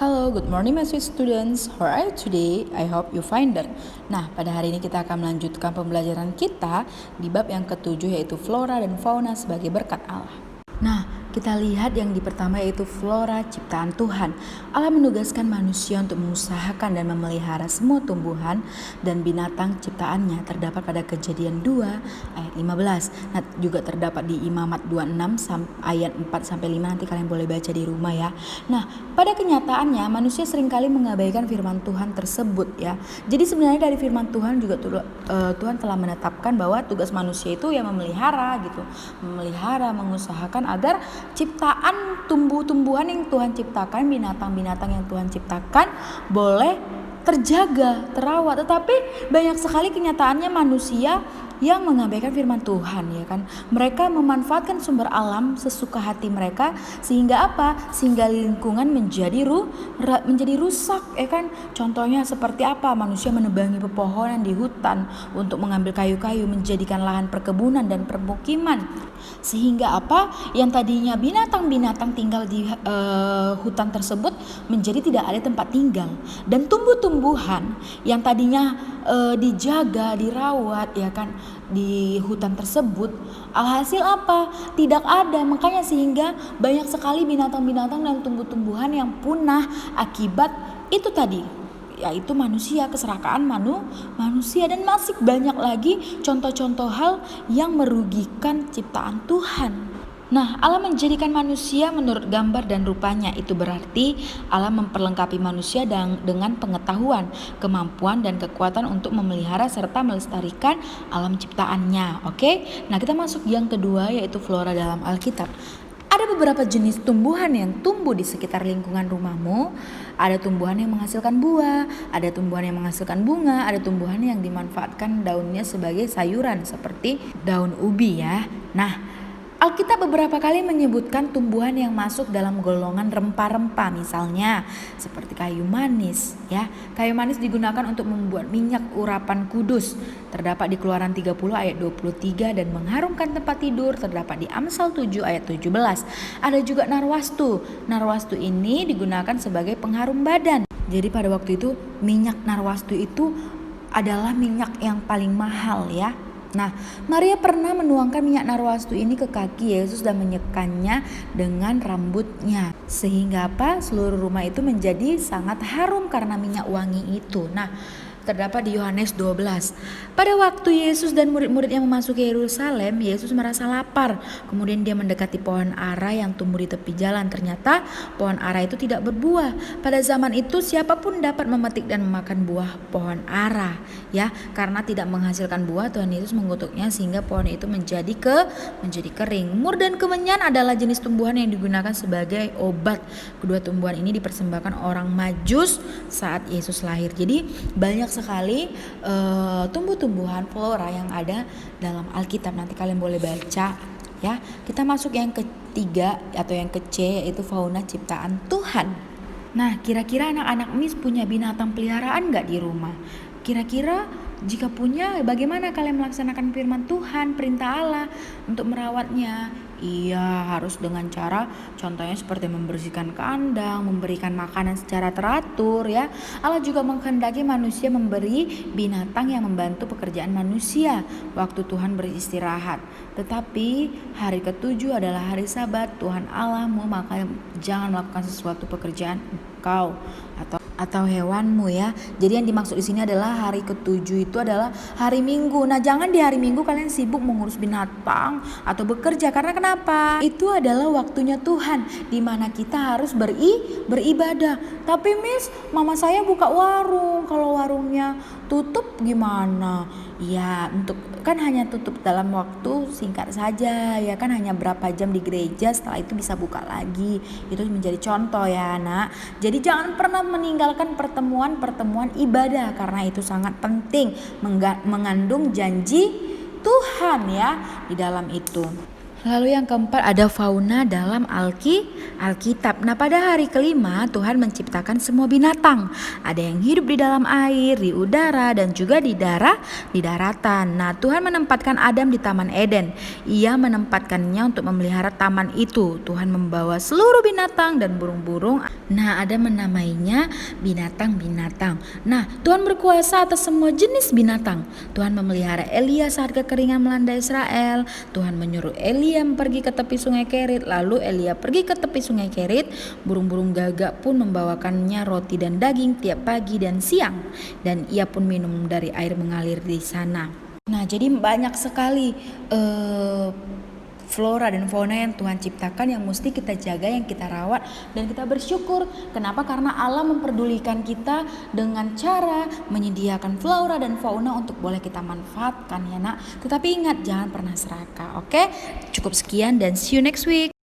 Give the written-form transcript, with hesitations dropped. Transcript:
Halo, good morning my sweet students. How are you today? I hope you find that. Nah, pada hari ini kita akan melanjutkan pembelajaran kita di bab yang ketujuh yaitu flora dan fauna sebagai berkat Allah. Nah, kita lihat yang di pertama yaitu flora ciptaan Tuhan. Allah menugaskan manusia untuk mengusahakan dan memelihara semua tumbuhan dan binatang ciptaannya. Terdapat pada Kejadian 2 ayat 15. Nah, juga terdapat di Imamat 26 ayat 4 sampai 5. Nanti kalian boleh baca di rumah ya. Nah, pada kenyataannya manusia seringkali mengabaikan firman Tuhan tersebut ya. Jadi sebenarnya dari firman Tuhan juga Tuhan telah menetapkan bahwa tugas manusia itu ya memelihara gitu. Memelihara, mengusahakan agar ciptaan tumbuh-tumbuhan yang Tuhan ciptakan, binatang-binatang yang Tuhan ciptakan boleh terjaga, terawat. Tetapi banyak sekali kenyataannya manusia yang mengabaikan firman Tuhan ya kan. Mereka memanfaatkan sumber alam sesuka hati mereka sehingga apa? Sehingga lingkungan menjadi rusak ya kan. Contohnya seperti apa? Manusia menebangi pepohonan di hutan untuk mengambil kayu-kayu menjadikan lahan perkebunan dan permukiman. Sehingga apa? Yang tadinya binatang-binatang tinggal di hutan tersebut menjadi tidak ada tempat tinggal, dan tumbuh-tumbuhan yang tadinya dijaga, dirawat ya kan di hutan tersebut, alhasil apa? Tidak ada. Makanya sehingga banyak sekali binatang-binatang dan tumbuh-tumbuhan yang punah akibat itu tadi, yaitu manusia, keserakaan manusia, dan masih banyak lagi contoh-contoh hal yang merugikan ciptaan Tuhan. Nah, Allah menjadikan manusia menurut gambar dan rupanya. Itu berarti Allah memperlengkapi manusia dengan pengetahuan, kemampuan, dan kekuatan untuk memelihara serta melestarikan alam ciptaannya. Oke? Nah, kita masuk yang kedua yaitu flora dalam Alkitab. Ada beberapa jenis tumbuhan yang tumbuh di sekitar lingkungan rumahmu. Ada tumbuhan yang menghasilkan buah, ada tumbuhan yang menghasilkan bunga, ada tumbuhan yang dimanfaatkan daunnya sebagai sayuran seperti daun ubi ya. Nah, Alkitab beberapa kali menyebutkan tumbuhan yang masuk dalam golongan rempah-rempah, misalnya seperti kayu manis ya. Kayu manis digunakan untuk membuat minyak urapan kudus. Terdapat di Keluaran 30 ayat 23, dan mengharumkan tempat tidur terdapat di Amsal 7 ayat 17. Ada juga narwastu. Narwastu ini digunakan sebagai pengharum badan. Jadi pada waktu itu minyak narwastu itu adalah minyak yang paling mahal ya. Nah, Maria pernah menuangkan minyak narwastu ini ke kaki Yesus dan menyekannya dengan rambutnya. Sehingga apa? Seluruh rumah itu menjadi sangat harum karena minyak wangi itu. Nah, terdapat di Yohanes 12. Pada waktu Yesus dan murid-muridnya memasuki Yerusalem, Yesus merasa lapar. Kemudian dia mendekati pohon ara yang tumbuh di tepi jalan. Ternyata pohon ara itu tidak berbuah. Pada zaman itu siapapun dapat memetik dan memakan buah pohon ara, ya. Karena tidak menghasilkan buah, Tuhan Yesus mengutuknya sehingga pohon itu menjadi kering. Mur dan kemenyan adalah jenis tumbuhan yang digunakan sebagai obat. Kedua tumbuhan ini dipersembahkan orang Majus saat Yesus lahir. Jadi banyak sekali tumbuh-tumbuhan flora yang ada dalam Alkitab. Nanti kalian boleh baca ya. Kita masuk yang ketiga atau yang ke-C, yaitu fauna ciptaan Tuhan. Nah, kira-kira anak-anak Miss punya binatang peliharaan gak di rumah? Kira-kira jika punya, bagaimana kalian melaksanakan firman Tuhan, perintah Allah untuk merawatnya? Iya, harus dengan cara contohnya seperti membersihkan kandang, memberikan makanan secara teratur ya. Allah juga menghendaki manusia memberi binatang yang membantu pekerjaan manusia waktu Tuhan beristirahat. Tetapi hari ke-7 adalah hari Sabat Tuhan Allahmu, maka jangan melakukan sesuatu pekerjaan engkau atau hewanmu ya. Jadi yang dimaksud di sini adalah hari ke-7 itu adalah hari Minggu. Nah, jangan di hari Minggu kalian sibuk mengurus binatang atau bekerja. Karena kenapa? Itu adalah waktunya Tuhan di mana kita harus beribadah. Tapi Miss, mama saya buka warung. Kalau warungnya tutup gimana? Ya, kan hanya tutup dalam waktu singkat saja ya kan, hanya berapa jam di gereja, setelah itu bisa buka lagi. Itu menjadi contoh ya anak. Jadi jangan pernah meninggalkan pertemuan ibadah karena itu sangat penting, mengandung janji Tuhan ya di dalam itu. Lalu yang keempat ada fauna dalam Alkitab. Nah, pada hari kelima Tuhan menciptakan semua binatang. Ada yang hidup di dalam air, di udara, dan juga di daratan. Nah, Tuhan menempatkan Adam di Taman Eden. Ia menempatkannya untuk memelihara taman itu. Tuhan membawa seluruh binatang dan burung-burung. Nah, ada menamainya binatang-binatang. Nah, Tuhan berkuasa atas semua jenis binatang. Tuhan memelihara Elia saat kekeringan melanda Israel. Tuhan menyuruh Elia pergi ke tepi sungai Kerit. Lalu Elia pergi ke tepi sungai Kerit. Burung-burung gagak pun membawakannya roti dan daging tiap pagi dan siang. Dan ia pun minum dari air mengalir di sana. Nah, jadi banyak sekali flora dan fauna yang Tuhan ciptakan yang mesti kita jaga, yang kita rawat, dan kita bersyukur. Kenapa? Karena Allah memperdulikan kita dengan cara menyediakan flora dan fauna untuk boleh kita manfaatkan ya nak. Tetapi ingat, jangan pernah serakah. Oke? Cukup sekian dan see you next week.